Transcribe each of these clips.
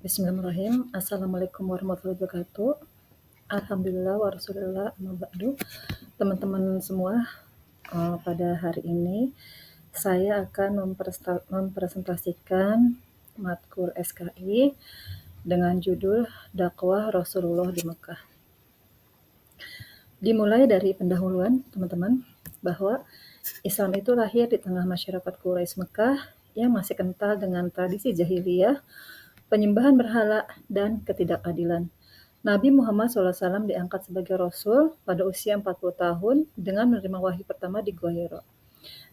Bismillahirrahmanirrahim. Assalamualaikum warahmatullahi wabarakatuh. Alhamdulillah wa rasulillah amma ba'du. Teman-teman semua, pada hari ini saya akan mempresentasikan matkul SKI dengan judul Dakwah Rasulullah di Mekah. Dimulai dari pendahuluan, teman-teman, bahwa Islam itu lahir di tengah masyarakat Quraisy Mekah yang masih kental dengan tradisi jahiliyah, penyembahan berhala, dan ketidakadilan. Nabi Muhammad SAW diangkat sebagai Rasul pada usia 40 tahun dengan menerima wahyu pertama di Gua Hira.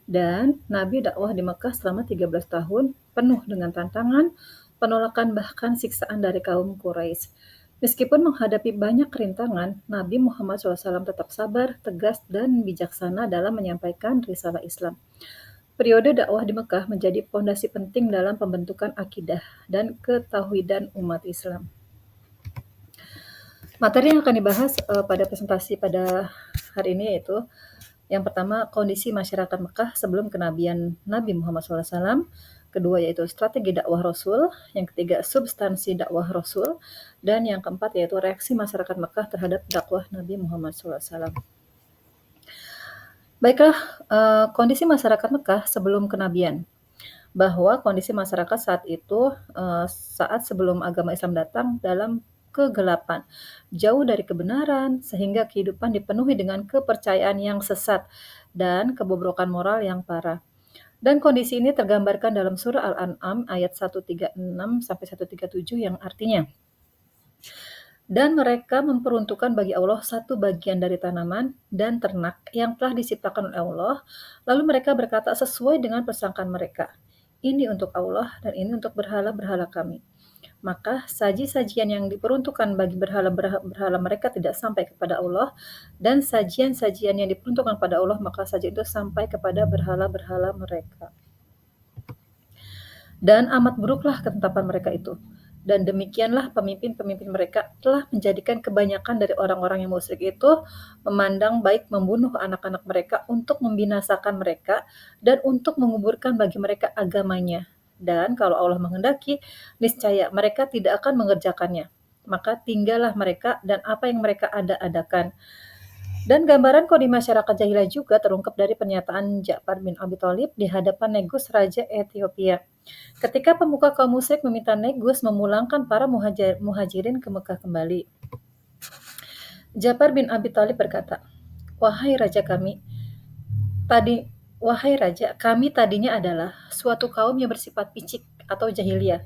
Dan Nabi dakwah di Mekah selama 13 tahun, penuh dengan tantangan, penolakan bahkan siksaan dari kaum Quraisy. Meskipun menghadapi banyak rintangan, Nabi Muhammad SAW tetap sabar, tegas, dan bijaksana dalam menyampaikan risalah Islam. Periode dakwah di Mekah menjadi fondasi penting dalam pembentukan akidah dan ketauhidan umat Islam. Materi yang akan dibahas pada presentasi pada hari ini yaitu yang pertama kondisi masyarakat Mekah sebelum kenabian Nabi Muhammad SAW, kedua yaitu strategi dakwah Rasul, yang ketiga substansi dakwah Rasul, dan yang keempat yaitu reaksi masyarakat Mekah terhadap dakwah Nabi Muhammad SAW. Baiklah, kondisi masyarakat Mekah sebelum kenabian. Bahwa kondisi masyarakat saat itu, saat sebelum agama Islam datang dalam kegelapan, jauh dari kebenaran, sehingga kehidupan dipenuhi dengan kepercayaan yang sesat dan kebobrokan moral yang parah. Dan kondisi ini tergambarkan dalam surah Al-An'am ayat 136 sampai 137 yang artinya, dan mereka memperuntukkan bagi Allah satu bagian dari tanaman dan ternak yang telah diciptakan oleh Allah, lalu mereka berkata sesuai dengan persangkaan mereka, ini untuk Allah dan ini untuk berhala-berhala kami. Maka saji-sajian yang diperuntukkan bagi berhala mereka tidak sampai kepada Allah, dan sajian-sajian yang diperuntukkan pada Allah maka saja itu sampai kepada berhala-berhala mereka. Dan amat buruklah ketetapan mereka itu. Dan demikianlah pemimpin-pemimpin mereka telah menjadikan kebanyakan dari orang-orang yang musyrik itu memandang baik membunuh anak-anak mereka untuk membinasakan mereka dan untuk menguburkan bagi mereka agamanya. Dan kalau Allah menghendaki, niscaya mereka tidak akan mengerjakannya. Maka tinggallah mereka dan apa yang mereka ada-adakan. Dan gambaran kondisi masyarakat jahiliyah juga terungkap dari pernyataan Ja'far bin Abi Thalib di hadapan Negus Raja Ethiopia. Ketika pemuka kaum musyrik meminta Negus memulangkan para muhajirin ke Mekah kembali. Ja'far bin Abi Thalib berkata, Wahai raja, kami tadinya adalah suatu kaum yang bersifat picik atau jahiliyah.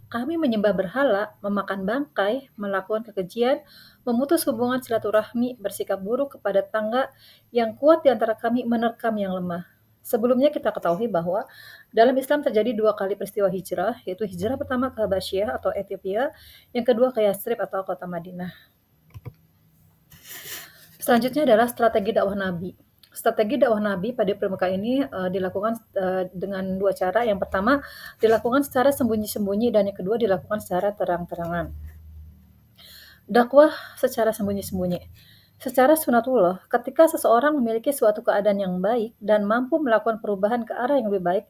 Kami menyembah berhala, memakan bangkai, melakukan kekejian, memutus hubungan silaturahmi, bersikap buruk kepada tetangga, yang kuat di antara kami menerkam yang lemah. Sebelumnya kita ketahui bahwa dalam Islam terjadi 2 kali peristiwa hijrah, yaitu hijrah pertama ke Habasyah atau Ethiopia, yang kedua ke Yathrib atau kota Madinah. Selanjutnya adalah strategi dakwah Nabi. Strategi dakwah Nabi pada permukaan ini dilakukan dengan 2 cara. Yang pertama dilakukan secara sembunyi-sembunyi dan yang kedua dilakukan secara terang-terangan. Dakwah secara sembunyi-sembunyi. Secara sunatullah, ketika seseorang memiliki suatu keadaan yang baik dan mampu melakukan perubahan ke arah yang lebih baik,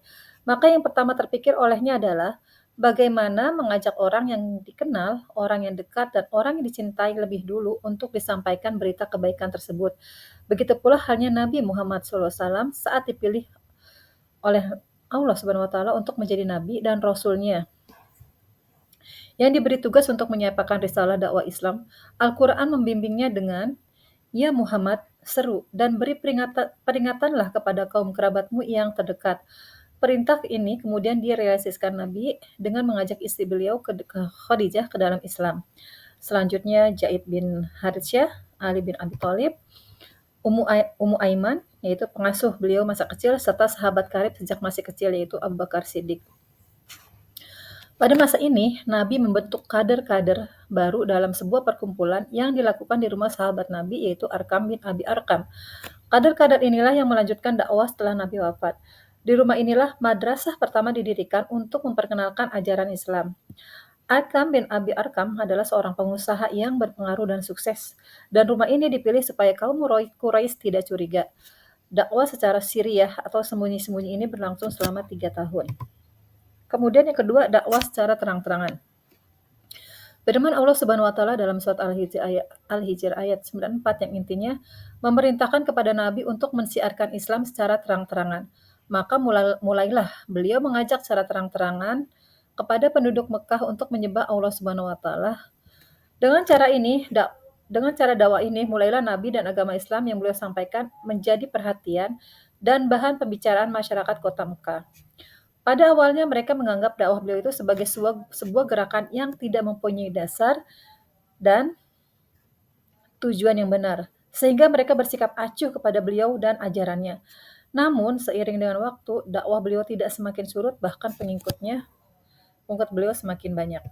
maka yang pertama terpikir olehnya adalah bagaimana mengajak orang yang dikenal, orang yang dekat, dan orang yang dicintai lebih dulu untuk disampaikan berita kebaikan tersebut. Begitu pula halnya Nabi Muhammad SAW saat dipilih oleh Allah Subhanahu wa Ta'ala untuk menjadi Nabi dan Rasul-Nya, yang diberi tugas untuk menyampaikan risalah dakwah Islam. Al-Quran membimbingnya dengan, Ya Muhammad, seru dan beri peringatanlah kepada kaum kerabatmu yang terdekat. Perintah ini kemudian direalisasikan Nabi dengan mengajak istri beliau ke Khadijah ke dalam Islam. Selanjutnya Zaid bin Harithah, Ali bin Abi Thalib, Ummu Aiman, yaitu pengasuh beliau masa kecil, serta sahabat karib sejak masih kecil, yaitu Abu Bakar Siddiq. Pada masa ini, Nabi membentuk kader-kader baru dalam sebuah perkumpulan yang dilakukan di rumah sahabat Nabi, yaitu Arkam bin Abi Arkam. Kader-kader inilah yang melanjutkan dakwah setelah Nabi wafat. Di rumah inilah madrasah pertama didirikan untuk memperkenalkan ajaran Islam. Arkam bin Abi Arkam adalah seorang pengusaha yang berpengaruh dan sukses, dan rumah ini dipilih supaya kaum Quraisy tidak curiga. Dakwah secara siriyah atau sembunyi-sembunyi ini berlangsung selama 3 tahun. Kemudian yang kedua, dakwah secara terang-terangan. Firman Allah Subhanahu wa taala dalam surat Al-Hijr ayat 94 yang intinya memerintahkan kepada nabi untuk mensiarkan Islam secara terang-terangan. Maka mulailah beliau mengajak secara terang-terangan kepada penduduk Mekah untuk menyembah Allah Subhanahu wa taala. Dengan cara ini, dengan cara dakwah ini mulailah nabi dan agama Islam yang beliau sampaikan menjadi perhatian dan bahan pembicaraan masyarakat kota Mekah. Pada awalnya mereka menganggap dakwah beliau itu sebagai sebuah gerakan yang tidak mempunyai dasar dan tujuan yang benar, sehingga mereka bersikap acuh kepada beliau dan ajarannya. Namun, seiring dengan waktu, dakwah beliau tidak semakin surut, bahkan pengikut beliau semakin banyak.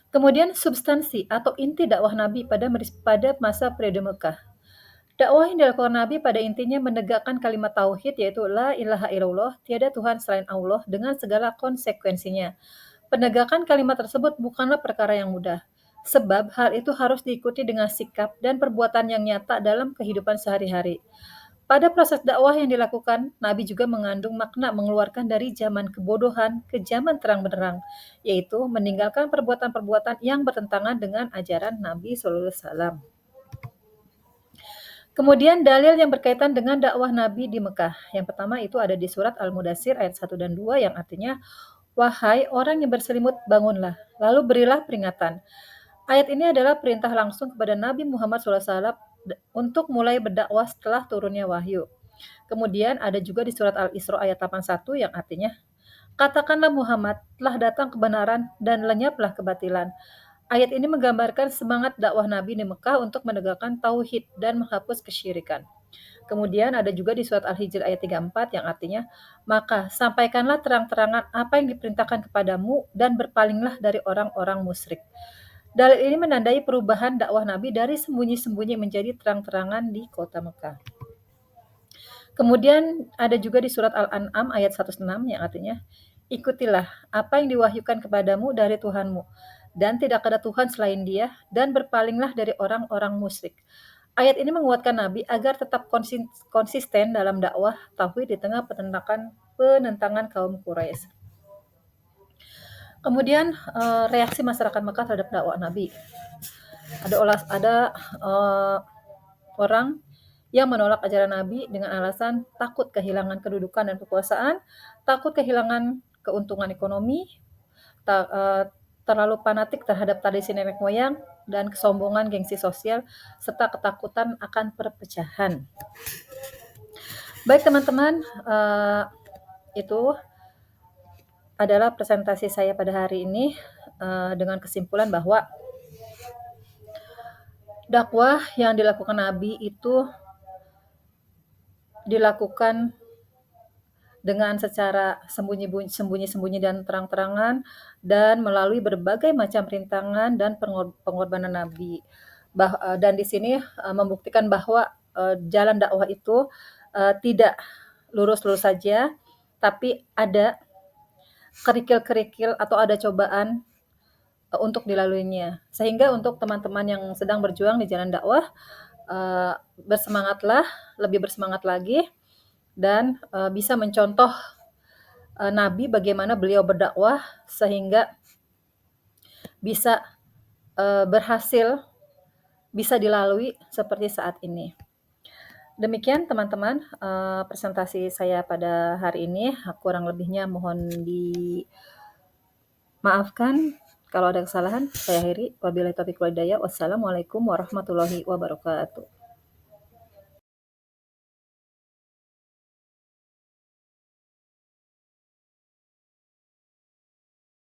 Kemudian substansi atau inti dakwah Nabi pada masa periode Mekah. Dakwah yang dilakukan Nabi pada intinya menegakkan kalimat tauhid yaitu la ilaha illallah, tiada Tuhan selain Allah dengan segala konsekuensinya. Penegakan kalimat tersebut bukanlah perkara yang mudah, sebab hal itu harus diikuti dengan sikap dan perbuatan yang nyata dalam kehidupan sehari-hari. Pada proses dakwah yang dilakukan, Nabi juga mengandung makna mengeluarkan dari zaman kebodohan ke zaman terang benderang, yaitu meninggalkan perbuatan-perbuatan yang bertentangan dengan ajaran Nabi SAW. Kemudian dalil yang berkaitan dengan dakwah Nabi di Mekah. Yang pertama itu ada di surat Al-Mudassir ayat 1 dan 2 yang artinya, wahai orang yang berselimut, bangunlah, lalu berilah peringatan. Ayat ini adalah perintah langsung kepada Nabi Muhammad SAW untuk mulai berdakwah setelah turunnya wahyu. Kemudian ada juga di surat Al-Isra ayat 81 yang artinya, katakanlah Muhammad, telah datang kebenaran dan lenyaplah kebatilan. Ayat ini menggambarkan semangat dakwah Nabi di Mekah untuk menegakkan tauhid dan menghapus kesyirikan. Kemudian ada juga di surat Al-Hijr ayat 34 yang artinya, maka sampaikanlah terang-terangan apa yang diperintahkan kepadamu dan berpalinglah dari orang-orang musyrik. Dalil ini menandai perubahan dakwah Nabi dari sembunyi-sembunyi menjadi terang-terangan di kota Mekah. Kemudian ada juga di surat Al-An'am ayat 106 yang artinya, ikutilah apa yang diwahyukan kepadamu dari Tuhanmu, dan tidak ada Tuhan selain Dia, dan berpalinglah dari orang-orang musyrik. Ayat ini menguatkan Nabi agar tetap konsisten dalam dakwah tauhid di tengah penentangan kaum Quraisy. Kemudian reaksi masyarakat Mekah terhadap dakwah Nabi. Ada orang yang menolak ajaran Nabi dengan alasan takut kehilangan kedudukan dan kekuasaan, takut kehilangan keuntungan ekonomi, terlalu fanatik terhadap tradisi nenek moyang, dan kesombongan gengsi sosial, serta ketakutan akan perpecahan. Baik teman-teman, itu adalah presentasi saya pada hari ini dengan kesimpulan bahwa dakwah yang dilakukan Nabi itu dilakukan dengan secara sembunyi-sembunyi dan terang-terangan dan melalui berbagai macam rintangan dan pengorbanan Nabi. Dan di sini membuktikan bahwa jalan dakwah itu tidak lurus-lurus saja, tapi ada kerikil-kerikil atau ada cobaan untuk dilaluinya. Sehingga untuk teman-teman yang sedang berjuang di jalan dakwah, bersemangatlah, lebih bersemangat lagi, dan bisa mencontoh Nabi bagaimana beliau berdakwah sehingga bisa berhasil, bisa dilalui seperti saat ini. Demikian teman-teman presentasi saya pada hari ini. Kurang lebihnya mohon dimaafkan. Kalau ada kesalahan, saya akhiri. Wabillahi taufiq wal hidayah. Wassalamualaikum warahmatullahi wabarakatuh.